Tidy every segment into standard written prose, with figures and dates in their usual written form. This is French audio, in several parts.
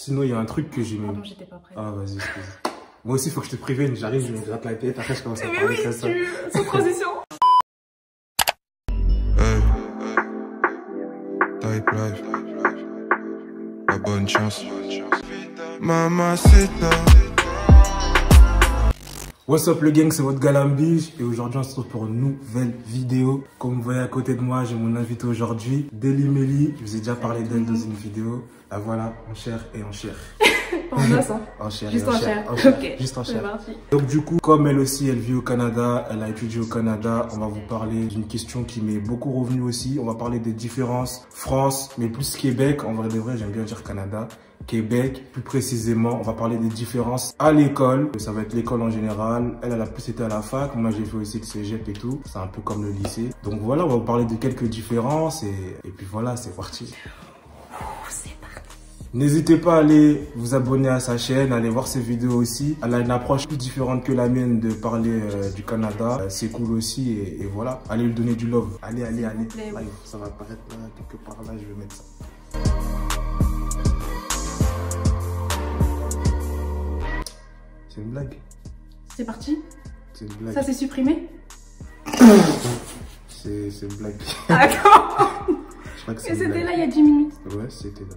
Sinon, il y a un truc que j'ai mis. Pardon, j'étais pas prête. Ah, vas-y, excuse. Moi aussi, il faut que je te prévienne. J'arrive, je me gratte la tête. Après, je commence à Mais parler oui, comme ça. sans transition. Type life, la bonne chance. Mamacita. What's up le gang, c'est votre Galambi et aujourd'hui on se retrouve pour une nouvelle vidéo. Comme vous voyez à côté de moi, j'ai mon invité aujourd'hui, Deli Meli. Je vous ai déjà parlé d'elle dans une vidéo. La voilà, en chair et en chair. En os, hein. En chair Juste et en chair. Ok. Juste en chair. Parti. Donc du coup, comme elle aussi, elle vit au Canada, elle a étudié au Canada, on va vous parler d'une question qui m'est beaucoup revenue aussi. On va parler des différences France, mais plus Québec. En vrai de vrai, j'aime bien dire Canada. Québec, plus précisément, on va parler des différences à l'école. Ça va être l'école en général. Elle a plus été à la fac. Moi, j'ai fait aussi le cégep et tout. C'est un peu comme le lycée. Donc voilà, on va vous parler de quelques différences et puis voilà, c'est parti. N'hésitez pas à aller vous abonner à sa chaîne, aller voir ses vidéos aussi. Elle a une approche plus différente que la mienne de parler du Canada. C'est cool aussi et voilà. Allez lui donner du love. Allez. Là, ça va apparaître là, quelque part là, je vais mettre ça. C'est une blague. C'est parti. C'est une blague. Ça c'est supprimé. C'est une blague. D'accord. Je crois que c'est Et une c'était blague. là il y a 10 minutes. Ouais, c'était là.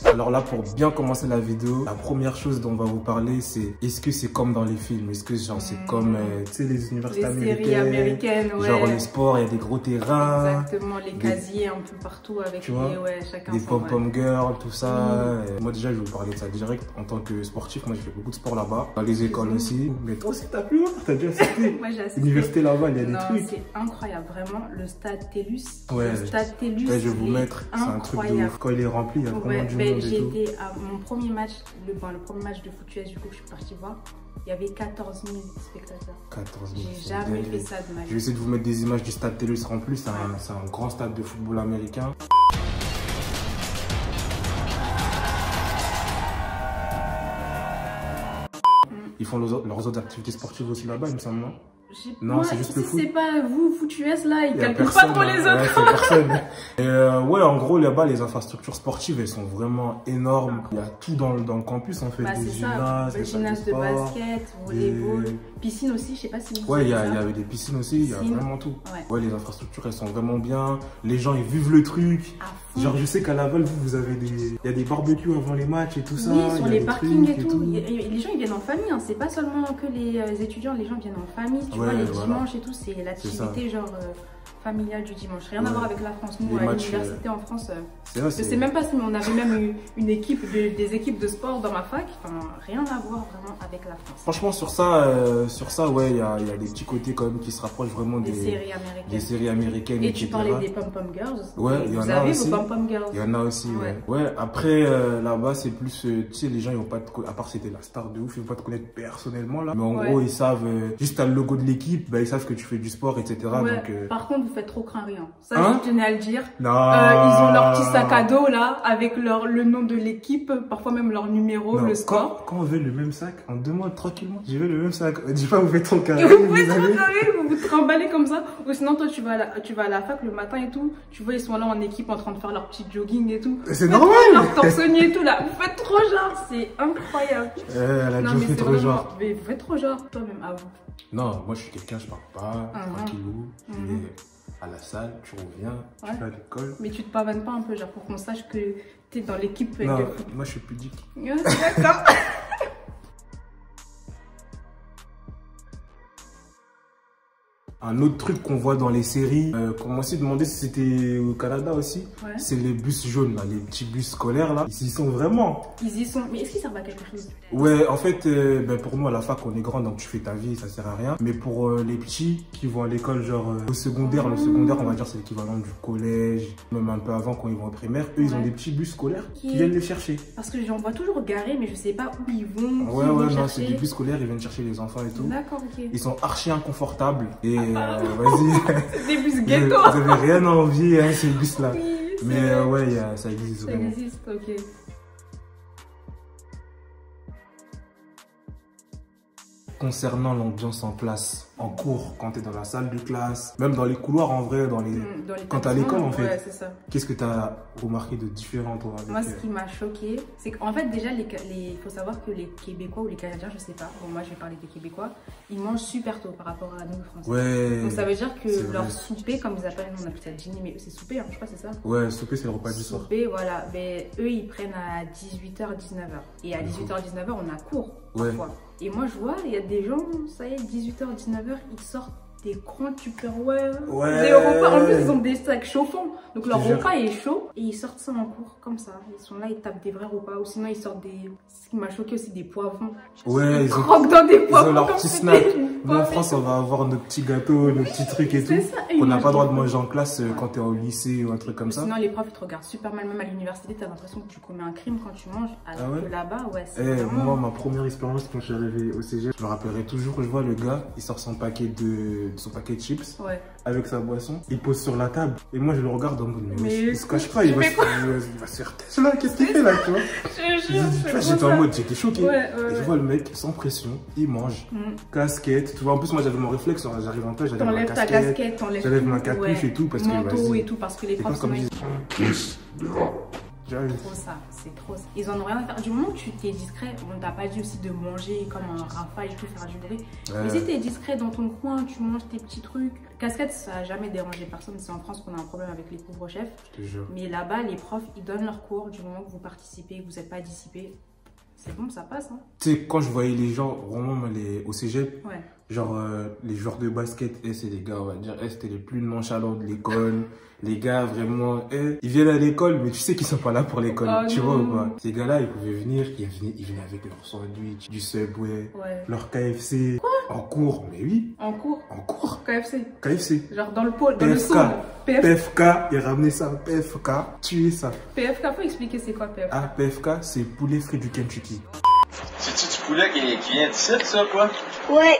Alors là, pour bien commencer la vidéo, la première chose dont on va vous parler, c'est est-ce que c'est comme dans les films? Est-ce que genre c'est comme, tu sais, les universités américaines? Séries américaines, ouais. Genre le sport, il y a des gros terrains. Exactement, les casiers un peu partout avec Tu vois, chacun des son, pom-pom girls, tout ça. Moi déjà, je vais vous parler de ça direct. En tant que sportif, moi j'ai fait beaucoup de sport là-bas. Dans les écoles aussi. Mais toi aussi, t'as pu voir? T'as déjà assisté? Moi j'ai assisté. L'université là-bas, il y a des Non, trucs. c'est incroyable, vraiment. Le stade TELUS. Ouais, le stade TELUS. Ouais, je vais vous mettre, c'est un truc de ouf. Quand il est rempli, il y a vraiment du monde et j'ai tout. été à mon premier match, le premier match de foot US, du coup, je suis partie voir. Il y avait 14 000 spectateurs. 14 000. J'ai jamais fait ça de ma vie. Je vais essayer de vous mettre des images du stade TELUS rempli. C'est un grand stade de football américain. Ils font leurs autres activités sportives aussi là-bas, il me semble, non? Non, c'est juste le foot. C'est pas vous, foot US là, ils calculent personne, pas trop les autres. Ouais, c'est personne. Et ouais, en gros, là-bas, les infrastructures sportives, elles sont vraiment énormes. Il y a tout dans le campus, en fait. Des gymnases, des gymnases de basket, volleyball, piscine aussi, je sais pas si vous ouais, il y avait des piscines aussi, il y a vraiment tout. Ouais, les infrastructures, elles sont vraiment bien. Les gens, ils vivent le truc. Genre, je sais qu'à Laval, vous avez il y a des barbecues avant les matchs et tout ça. Oui, sur les parkings et tout. Les gens, ils viennent en famille, hein. C'est pas seulement que les étudiants, les gens viennent en famille. Tu vois, les dimanches et tout, c'est l'activité genre familiale du dimanche. Rien à voir avec la France. Nous, à l'université en France, je sais même pas si on avait même eu une équipe, des équipes de sport dans ma fac. Enfin, rien à voir vraiment avec la France. Franchement, sur ça, ouais, il y a des petits côtés quand même qui se rapprochent vraiment des séries américaines. Et tu parlais des pom-pom girls. Ouais, il y en a aussi. Vous avez vos pom-pom girls. Il y en a aussi, ouais. Ouais, après, là-bas, c'est plus, tu sais, les gens, ils vont pas te, à part c'était la star de ouf, ils vont pas te connaître personnellement, là. Mais en gros, ils savent, juste à le logo de l'équipe, bah, ils savent que tu fais du sport, etc. Ouais. Donc, par contre, vous faites trop craint rien. Ça, je tenais à le dire. Non. Ils ont leur petit sac à dos, là, avec le nom de l'équipe, parfois même leur numéro, non, le score. Quand on veut le même sac, en 2 mois, tranquillement, j'ai vu le même sac. Dis pas, vous faites trop carré. Vous faites trop carré, vous vous trimballez comme ça. Ou sinon, toi, tu vas à la fac le matin et tout. Tu vois, ils sont là en équipe en train de faire leur petit jogging et tout. C'est normal. Leur torsonnier et tout, là. Vous faites trop genre, c'est incroyable. Elle a déjà fait trop genre. Mais vous faites trop genre, toi-même, à vous. Non, moi, je suis quelqu'un, je pars pas, tranquillou. Je vais à la salle, tu reviens, tu vas à l'école. Mais tu te pavanes pas un peu, genre, pour qu'on sache que t'es dans l'équipe. Non, moi, je suis pudique. D'accord. Un autre truc qu'on voit dans les séries, qu'on m'a aussi demandé si c'était au Canada aussi, c'est les bus jaunes, là, les petits bus scolaires là. Ils y sont vraiment. Ils y sont, mais est-ce qu'ils servent à quelque chose? Ouais, en fait, pour nous à la fac on est grand donc tu fais ta vie, ça sert à rien. Mais pour les petits qui vont à l'école, genre au secondaire, le secondaire on va dire c'est l'équivalent du collège, même un peu avant quand ils vont au primaire, eux ils ont des petits bus scolaires qui viennent les chercher. Parce que j'en vois toujours garés, mais je sais pas où ils vont. Ouais, non, c'est des bus scolaires, ils viennent chercher les enfants et tout. D'accord, ok. Ils sont archi inconfortables et vas-y. C'est des bus ghetto. Vous avez rien à envier, hein, ces bus-là. Oui, mais ouais, ça existe vraiment. Ça existe, ok. concernant l'ambiance en classe, en cours, quand tu es dans la salle de classe, même dans les couloirs en vrai, quand tu es à l'école en fait. Ouais, c'est ça. Qu'est-ce que tu as remarqué de différent toi avec... Moi, ce qui m'a choqué, c'est qu'en fait, déjà, il faut savoir que les Québécois ou les Canadiens, je sais pas, bon, moi je vais parler des Québécois, ils mangent super tôt par rapport à nous, Français. Ouais. Donc ça veut dire que leur souper, comme ils appellent, nous on appelle ça dîner, mais c'est souper, hein, je crois que c'est ça. Ouais, souper, c'est le repas du soir. Souper, voilà. Mais eux, ils prennent à 18h, 19h. Et à 18h, 19h, on a cours, parfois. Et moi, je vois, il y a des gens, ça y est, 18h, 19h, ils sortent des grands Tupperware, des repas. En plus, ils ont des sacs chauffants. Donc leur repas est chaud et ils sortent ça en cours comme ça. Ils sont là, ils tapent des vrais repas. Ou sinon, ils sortent des... Ce qui m'a choqué aussi, des poivrons. Ouais, ils croquent dans des poivrons. Ils ont leurs petits snacks. Nous, en France, on va avoir nos petits gâteaux, nos petits trucs et tout. On n'a pas le droit de manger en classe quand t'es au lycée ou un truc comme ça. Sinon, les profs, ils te regardent super mal. Même à l'université, t'as l'impression que tu commets un crime quand tu manges. Alors que là-bas, ouais, c'est vraiment... Moi, ma première expérience quand je suis arrivé au cégep, je me rappellerai toujours, je vois le gars, il sort son paquet de chips. Ouais. Avec sa boisson, il pose sur la table et moi je le regarde en mode mais il se cache pas, il va se faire tête là, qu'est-ce qu'il fait là, tu vois? J'étais en mode, j'étais choqué. Je vois le mec sans pression, il mange, casquette, tu vois. En plus moi j'avais mon réflexe, j'arrive en classe, j'enlève ma casquette, j'enlève ma capuche et tout parce que manteau et tout parce que les profs sont J'arrive. Trop ça, c'est trop ça. Ils en ont rien à faire. Du moment que tu t'es discret, on t'a pas dit aussi de manger comme un rafale et tout, faire du bruit. Mais si t'es discret dans ton coin, tu manges tes petits trucs. Casquette, ça a jamais dérangé personne. C'est en France qu'on a un problème avec les couvre-chefs. Mais là-bas, les profs, ils donnent leurs cours du moment que vous participez, que vous n'êtes pas dissipé. C'est bon, ça passe. Hein. Tu sais, quand je voyais les gens, vraiment, au cégep, genre les joueurs de basket, c'est les gars, on va dire, c'était les plus nonchalants de l'école. Les gars, vraiment, ils viennent à l'école, mais tu sais qu'ils sont pas là pour l'école. Tu vois ou pas? Ces gars-là, ils pouvaient venir, ils venaient avec leur sandwich, du Subway, leur KFC. Quoi? En cours, mais oui. En cours? En cours. KFC? KFC. Genre dans le pôle, dans PFK. le sol. PFK, ils ramenaient ça, PFK, tuer ça. PFK, faut expliquer c'est quoi PFK? Ah, PFK, c'est poulet frit du Kentucky. C'est-tu du poulet qui vient d'ici, ça, quoi? Ouais.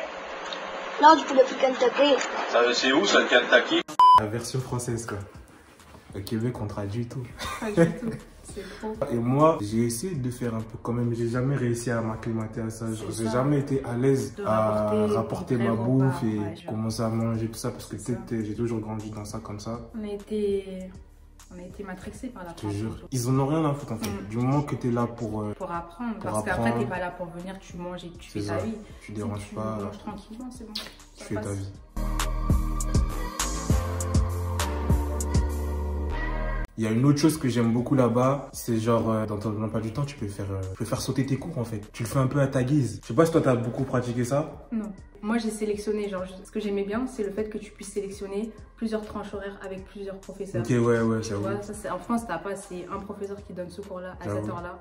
Non, du poulet du Kentucky. C'est où, ça, le Kentucky? La version française, quoi. Au Québec, on traduit tout. Pas du tout. C'est trop. Et moi, j'ai essayé de faire un peu quand même. J'ai jamais réussi à m'acclimater à ça. J'ai jamais été à l'aise à rapporter ma bouffe et commencer à manger tout ça parce que j'ai toujours grandi dans ça comme ça. On a été matrixés par la France. Ils en ont rien à foutre en fait. Du moment que tu es là pour apprendre. Parce qu'après, tu n'es pas là pour venir, tu manges et tu fais ta vie. Tu déranges pas. Tu manges tranquillement, c'est bon. Tu fais ta vie. Il y a une autre chose que j'aime beaucoup là-bas, c'est genre dans ton emploi du temps, tu peux faire sauter tes cours en fait. Tu le fais un peu à ta guise. Je sais pas si toi t'as beaucoup pratiqué ça. Non. Moi j'ai sélectionné, genre ce que j'aimais bien, c'est le fait que tu puisses sélectionner plusieurs tranches horaires avec plusieurs professeurs. Ok, ouais, tu vois, ça, en France t'as pas, c'est un professeur qui donne ce cours-là à cette heure-là.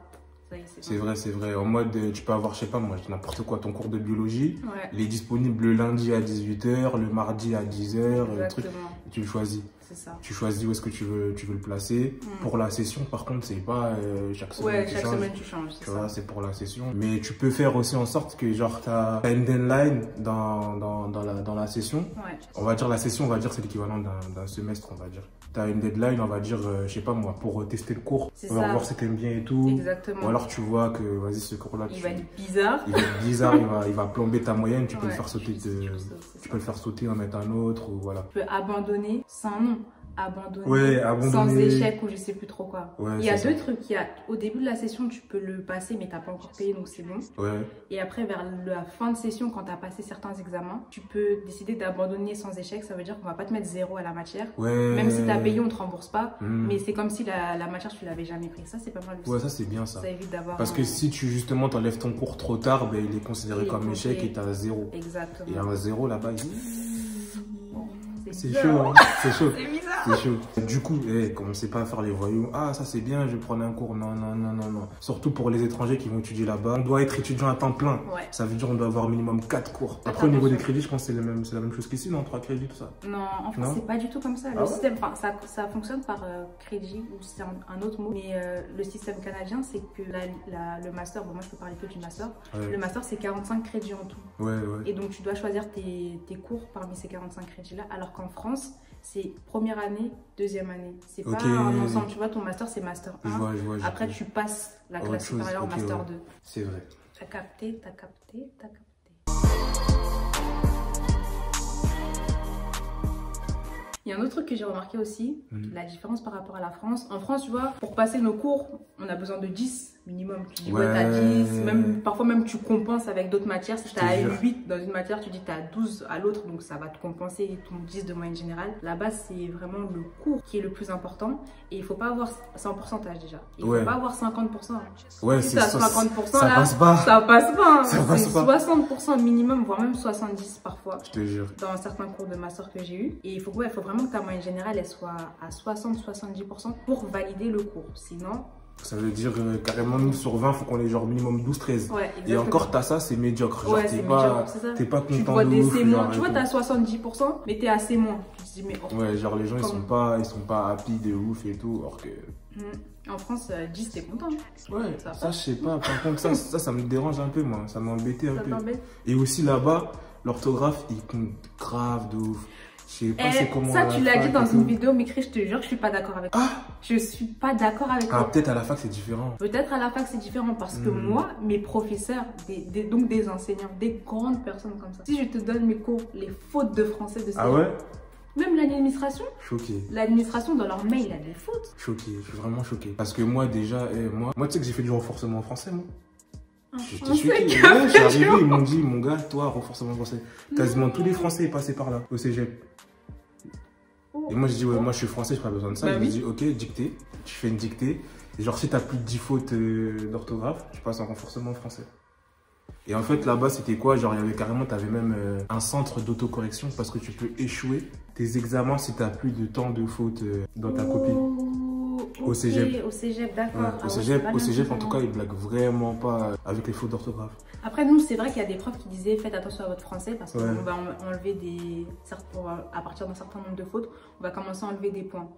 C'est vrai, c'est vrai. En mode, tu peux avoir, je sais pas moi, n'importe quoi, ton cours de biologie. Il est disponible le lundi à 18 h, le mardi à 10 h, le truc. Et tu le choisis. C'est ça. Tu choisis où est-ce que tu veux le placer. Pour la session, par contre, c'est pas chaque semaine. Ouais, chaque semaine tu changes. Tu vois, c'est pour la session. Mais tu peux faire aussi en sorte que, genre, t'as une deadline dans la session. On va dire la session, on va dire c'est l'équivalent d'un semestre, on va dire. T'as une deadline, on va dire, je sais pas moi, pour tester le cours. On va voir si t'aimes bien et tout. Exactement. Ou alors tu vois que, vas-y, ce cours-là, il va être bizarre. Il va être bizarre, il va plomber ta moyenne, tu peux le faire sauter tu peux le faire sauter, en mettre un autre, ou voilà. Tu peux abandonner sans nom. Abandonner sans échec ou je sais plus trop quoi. Il y a deux trucs. Au début de la session, tu peux le passer, mais t'as pas encore payé, donc c'est bon. Et après, vers la fin de session, quand tu as passé certains examens, tu peux décider d'abandonner sans échec. Ça veut dire qu'on va pas te mettre 0 à la matière. Même si tu as payé, on te rembourse pas. Mais c'est comme si la matière, tu l'avais jamais pris. Ça, c'est pas mal aussi. Ouais, ça, c'est bien ça. Ça évite d'avoir. Parce que si tu justement t'enlèves ton cours trop tard, ben, il est considéré comme échec et tu as 0. Exactement. Et un 0 là-bas, c'est chaud, hein. C'est chaud. C'est bizarre. C'est chaud. Du coup, commencez pas à faire les voyous. Ah, ça c'est bien, je vais prendre un cours. Non, non, non, non, non. Surtout pour les étrangers qui vont étudier là-bas. On doit être étudiant à temps plein. Ça veut dire qu'on doit avoir minimum 4 cours. Après, au niveau des crédits, je pense que c'est la même chose qu'ici, non? 3 crédits, tout ça. Non, en fait, c'est pas du tout comme ça. Le système, ça fonctionne par crédit, ou c'est un autre mot. Mais le système canadien, c'est que le master, bon, moi je peux parler que du master. Le master, c'est 45 crédits en tout. Et donc, tu dois choisir tes cours parmi ces 45 crédits-là. Alors qu'en France, c'est première année, deuxième année. C'est pas un ensemble. Tu vois, ton master, c'est master 1. Après, tu passes la classe supérieure au master 2. C'est vrai. T'as capté, t'as capté, t'as capté. Il y a un autre truc que j'ai remarqué aussi, la différence par rapport à la France. En France, tu vois, pour passer nos cours, on a besoin de 10 minimum. Tu dis ouais, t'as 10, même, parfois même tu compenses avec d'autres matières. Si t'as 8 dans une matière, tu dis t'as 12 à l'autre, donc ça va te compenser ton 10 de moyenne générale. Là-bas, c'est vraiment le cours qui est le plus important et il faut pas avoir, c'est en pourcentage déjà. Il faut pas avoir 50%. Ouais, si t'as 50%, ça là, passe pas. Ça passe pas. Ça passe pas. 60% minimum, voire même 70 parfois. Je te jure. Dans certains cours de master que j'ai eu. Et il faut vraiment que ta moyenne générale elle soit à 60-70% pour valider le cours. Sinon, ça veut dire carrément nous sur 20, il faut qu'on ait genre minimum 12-13. Ouais, et encore, t'as ça, c'est médiocre. Genre, ouais, t'es pas content tu vois des C-, tu vois, t'as 70%, mais t'es à C-. Tu te dis, mais ouais, genre les gens, ils sont pas happy de ouf et tout, alors que... En France, 10, t'es content. Ouais, ça je sais pas. Par contre, ça me dérange un peu, moi. Ça m'embêtait un peu. Et aussi là-bas, l'orthographe, il compte grave de ouf. Je sais pas c'est comment. Ça, tu l'as dit dans une vidéo, mais je te jure que je suis pas d'accord avec toi. Je suis pas d'accord avec toi. Peut-être à la fac, c'est différent. Peut-être à la fac, c'est différent parce que moi, mes professeurs, donc des enseignants, des grandes personnes comme ça, si je te donne mes cours, les fautes de français de ces Ah ouais? Même l'administration. Choqué. L'administration, dans leur mail, il y a des fautes. Choqué, je suis vraiment choqué. Parce que moi, déjà, moi tu sais que j'ai fait du renforcement en français, moi. J'étais choqué. Je suis arrivé, ils m'ont dit, mon gars, toi, renforcement français. Quasiment tous les Français passés par là, au cégep. Et moi, je dis, ouais, moi, je suis français, j'ai pas besoin de ça. Ils me disent, ok, dictée. Tu fais une dictée. Et genre, si t'as plus de 10 fautes d'orthographe, tu passes en renforcement en français. Et en fait, là-bas, c'était quoi? Genre, il y avait carrément, t'avais même un centre d'autocorrection parce que tu peux échouer tes examens si t'as plus de temps de fautes dans ta copie. Au cégep. Au cégep, d'accord. Ouais, au cégep, en tout cas, ils blaguent vraiment pas avec les fautes d'orthographe. Après, nous, c'est vrai qu'il y a des profs qui disaient faites attention à votre français parce qu'on va enlever à partir d'un certain nombre de fautes, on va commencer à enlever des points.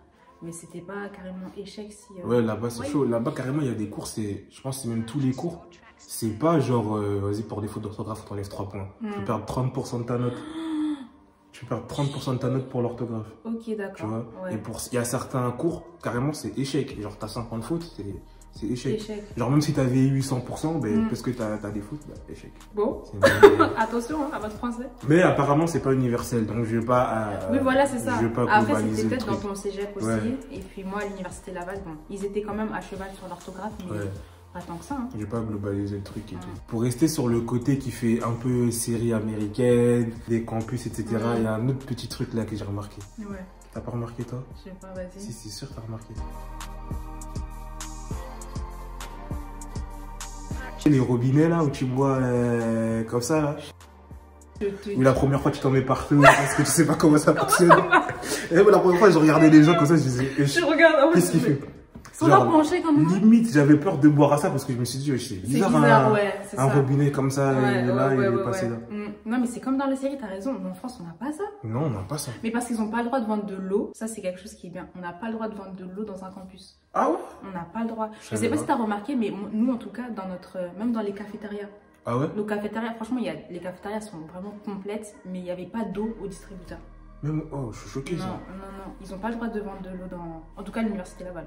Mais c'était pas carrément échec si. Ouais, là-bas, c'est chaud. Là-bas, carrément, il y a des cours, je pense que c'est même tous les cours. C'est pas genre, vas-y, pour des fautes d'orthographe, on t'enlève 3 points. Tu peux perdre 30% de ta note. Tu perds 30% de ta note pour l'orthographe. Ok, d'accord. Tu vois. Et il y a certains cours, carrément, c'est échec. Genre, t'as 50 fautes, c'est échec. Genre, même si t'avais eu 100%, ben, parce que t'as des fautes, bah, échec. Bon. Attention à votre français. Mais apparemment, c'est pas universel, donc je vais pas. Oui, voilà, c'est ça. Je vais pas Après, c'était peut-être dans ton cégep aussi. Et puis, moi, à l'université Laval, bon, ils étaient quand même à cheval sur l'orthographe, mais. Pas tant que ça. Hein. Je vais pas globaliser le truc et tout. Pour rester sur le côté qui fait un peu série américaine, des campus, etc., il y a un autre petit truc là que j'ai remarqué. Ouais. T'as pas remarqué toi? Je sais pas, vas-y. Si, c'est sûr, t'as remarqué. Les robinets là où tu bois comme ça là. Ou la première fois tu t'en mets partout parce que tu sais pas comment ça fonctionne. Et la première fois je regardais les gens comme ça, je disais qu'est-ce qu'il fait? Sans leur pencher quand même. Limite, j'avais peur de boire à ça parce que je me suis dit, c'est bizarre, un robinet comme ça, il est passé là. Non, mais c'est comme dans les séries, t'as raison. En France, on n'a pas ça. Non, on n'a pas ça. Mais parce qu'ils n'ont pas le droit de vendre de l'eau, ça c'est quelque chose qui est bien. On n'a pas le droit de vendre de l'eau dans un campus. Ah ouais? On n'a pas le droit. Je sais pas si t'as remarqué, mais nous en tout cas, même dans les cafétérias. Ah ouais? Nos cafétérias, franchement, les cafétérias sont vraiment complètes, mais il n'y avait pas d'eau au distributeur. Même, oh, je suis choqué ça. Non, ils n'ont pas le droit de vendre de l'eau en tout cas, l'université Laval.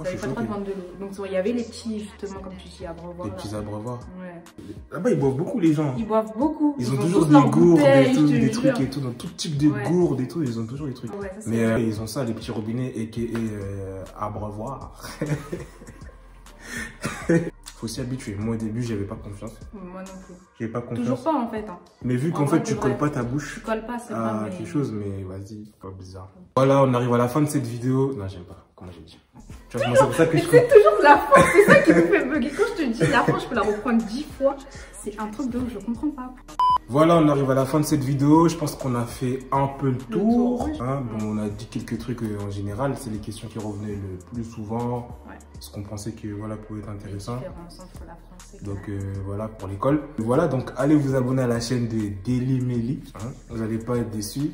Ils n'avaient pas le droit de vendre de l'eau. Donc, il y avait les petits, justement, comme tu dis, abreuvoirs. Les petits abreuvoirs. Ouais. Là-bas, ils boivent beaucoup, les gens. Ils boivent beaucoup. Ils ont toujours des gourdes, des trucs et tout. Dans tout type de gourdes et tout, ils ont toujours des trucs. Ouais, ça, mais ils ont ça, les petits robinets, et abreuvoirs. Faut s'y habituer. Moi, au début, j'avais pas confiance. Moi non plus. J'avais pas confiance. Toujours pas, en fait. Hein. Mais vu qu'en fait, tu colles pas ta bouche. Tu colles pas, c'est pas quelque chose, mais vas-y, pas bizarre. Voilà, on arrive à la fin de cette vidéo. Non, j'aime pas. Comment j'ai dit? Tu vois, c'est pour ça que je c'est toujours la fin. C'est ça qui me fait bugger. Quand je te dis la fin, je peux la reprendre 10 fois. C'est un truc de ouf, je comprends pas. Voilà, on arrive à la fin de cette vidéo. Je pense qu'on a fait un peu le tour. Hein. Bon, on a dit quelques trucs en général. C'est les questions qui revenaient le plus souvent. Ce qu'on pensait que voilà pouvait être intéressant. Donc voilà pour l'école. Voilà, donc allez vous abonner à la chaîne de Daily Melly. Hein. Vous n'allez pas être déçus.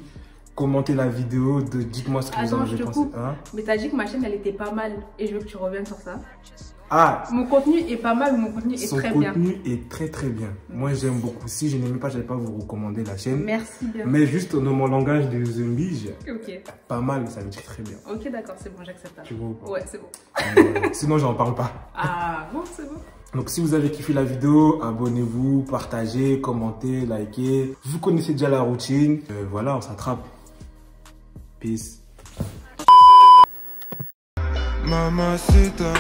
Commentez la vidéo, dites-moi ce que vous en avez pensé. Hein. Mais t'as dit que ma chaîne elle était pas mal et je veux que tu reviennes sur ça. Ah, mon contenu est pas mal ou mon contenu est très bien? Son contenu est très bien. Moi j'aime beaucoup. Si je n'aimais pas, je n'allais pas vous recommander la chaîne. Merci bien. Mais juste dans mon langage de zombies, pas mal, ça veut dire très bien. Ok, d'accord, c'est bon, j'accepte. Tu vois ou pas? Ouais, c'est bon. Sinon j'en parle pas. Ah bon, c'est bon. Donc si vous avez kiffé la vidéo, abonnez-vous, partagez, commentez, likez. Vous connaissez déjà la routine. Voilà, on s'attrape. Peace. mamacita.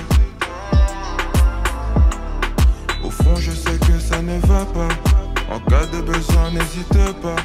Au fond je sais que ça ne va pas. En cas de besoin n'hésite pas.